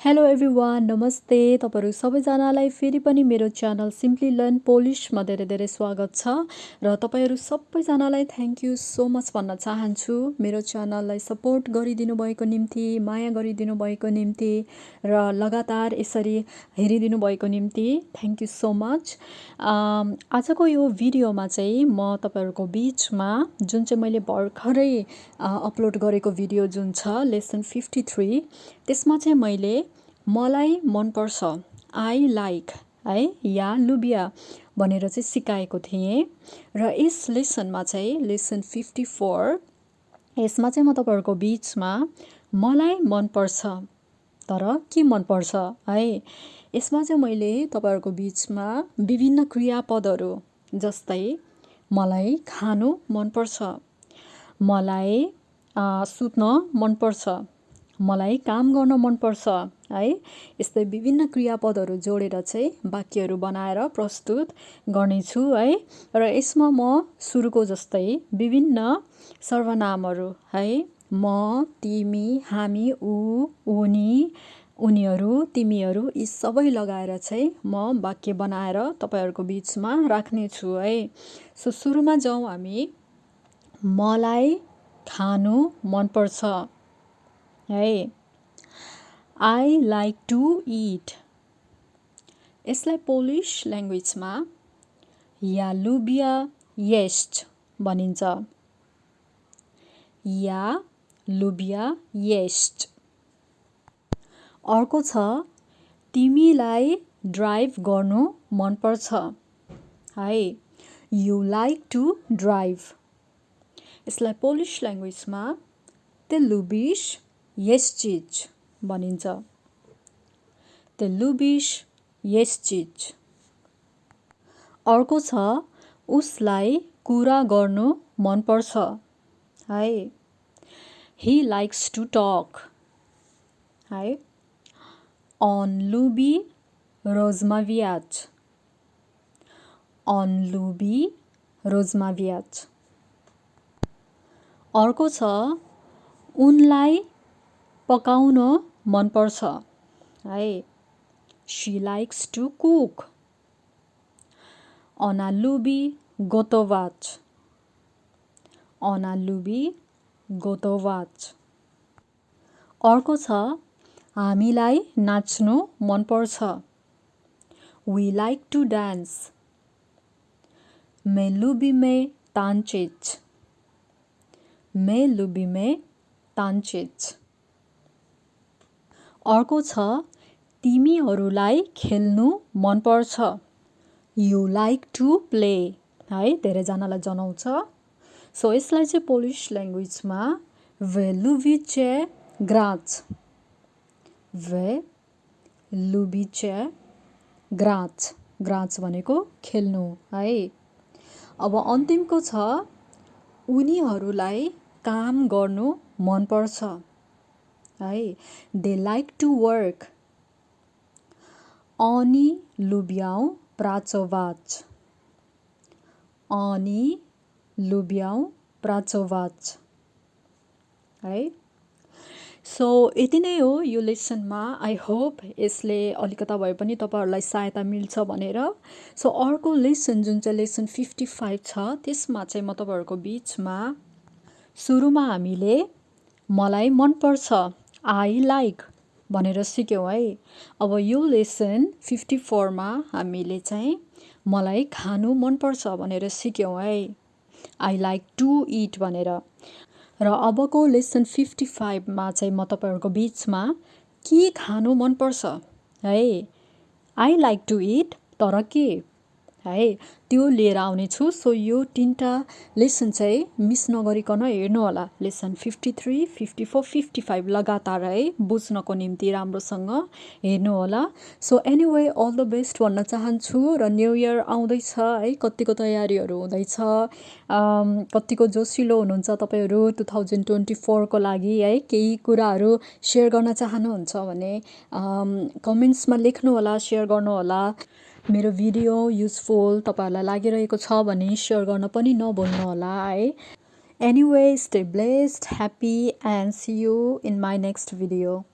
Hello everyone नमस्ते तपाईहरु सबैजनालाई फेरि पनि मेरो च्यानल सिम्पली लर्न पोलिशमा धेरै धेरै स्वागत छ र तपाईहरु सबैजनालाई थ्यांक यू सो मच भन्न चाहन्छु मेरो च्यानललाई सपोर्ट गरिदिनु भएको निम्ति माया गरिदिनु भएको निम्ति र लगातार यसरी हेरिदिनु भएको निम्ति थ्यांक यू सो मच आजको यो भिडियोमा चाहिँ म तपाईहरुको बीचमा जुन चाहिँ मैले भर्खरै अपलोड गरेको भिडियो जुन छ लेसन 53 त्यसमा चाहिँ मैले मलाई मन पर्छ आई लाइक है या लुबिया भनेर चाहिँ सिकाएको थिएँ र यस लेसनमा चाहिँ लेसन 54 यसमा चाहिँ म तपाईहरुको बीचमा मलाई मन पर्छ तर के मन पर्छ है यसमा चाहिँ मैले तपाईहरुको बीचमा विभिन्न क्रियापदहरू जस्तै मलाई खानु मन पर्छ मलाई सुत्न मन पर्छ मलाई काम गर्न मन पर्छ है यस्तै विभिन्न क्रियापदहरू जोडेर चाहिँ वाक्यहरू बनाएर प्रस्तुत गर्नेछु है र यसमा म सुरुको जस्तै विभिन्न सर्वनामहरू है म तिमी हामी ऊ उनी उनीहरू तिमीहरू यी सबै लगाएर चाहिँ म वाक्य बनाएर तपाईहरुको बीचमा राख्ने छु है सो सुरुमा जाउँ हामी मलाई खानु मन पर्छ है I like to eat यसलाई पोलिश ल्याङ्ग्वेजमा या लुबिया येस्ट भनिन्छ या लुबिया येस्ट अर्को छ तिमीलाई ड्राइभ गर्नु मन पर्छ है you like to drive यसलाई पोलिश ल्याङ्ग्वेजमा ते लुबिश येस्चिच भनिन्छ ते लुबिश येस्चिच अर्को छ उसलाई कुरा गर्नु मन पर्छ है he likes to talk है on lubi rozmawiać on lubi rozmawiać अर्को छ उनलाई पकाउन मन पर्छ है she likes to cook ona lubi gotować ona lubi gotować अर्को छ हामीलाई नाच्नु मन पर्छ we like to dance my lubimy tańczyć my lubimy tańczyć अर्को छ तिमीहरूलाई खेल्नु मन पर्छ you like to play है धेरै जनालाई जनाउँछ सो यसलाई चाहिँ Polish ल्याङ्ग्वेजमा wy lubicie grać wy lubicie grać grać भनेको खेल्नु है अब अन्तिमको छ उनीहरूलाई काम गर्नु मन पर्छ है they like to work oni lubią pracować oni lubią pracować है सो यति नै हो यो लेसनमा आई होप यसले अलिकता भए पनि तपाईहरुलाई सहायता मिल्छ भनेर सो अर्को लेसन जुन चाहिँ लेसन 55 छ त्यसमा चाहिँ म तपाईहरुको बीचमा सुरुमा हामीले मलाई मन पर्छ आई लाइक भनेर सिक्यौं है अब यो लेसन 54 मा हामीले चाहिँ मलाई खानु मन पर्छ भनेर सिक्यौं है आई लाइक टु इट भनेर र अबको लेसन 55 मा चाहिँ म तपाईहरुको बीचमा के खानु मन पर्छ है आई लाइक टु इट तर के है त्यो लिएर आउने छु सो यो तीनटा लेसन चाहिँ मिस नगरिकन हेर्नु होला लेसन 53 54 55 लगातार है बुझ्नको निम्ति राम्रोसँग हेर्नु होला so anyway all the best भन्न चाहन्छु र न्यू इयर आउँदैछ है कतिको तयारीहरू हुँदैछ कतिको जोसिलो हुनुहुन्छ तपाईहरु 2024 को लागि है केही कुराहरू शेयर गर्न चाहनुहुन्छ भने कमेन्ट्समा लेख्नु होला शेयर गर्नु होला मेरो भिडियो युजफुल तपाईहरुलाई लागिरहेको छ भने शेयर गर्न पनि नभुल्नु होला है Anyway, stay blessed, happy, and see you in my next video.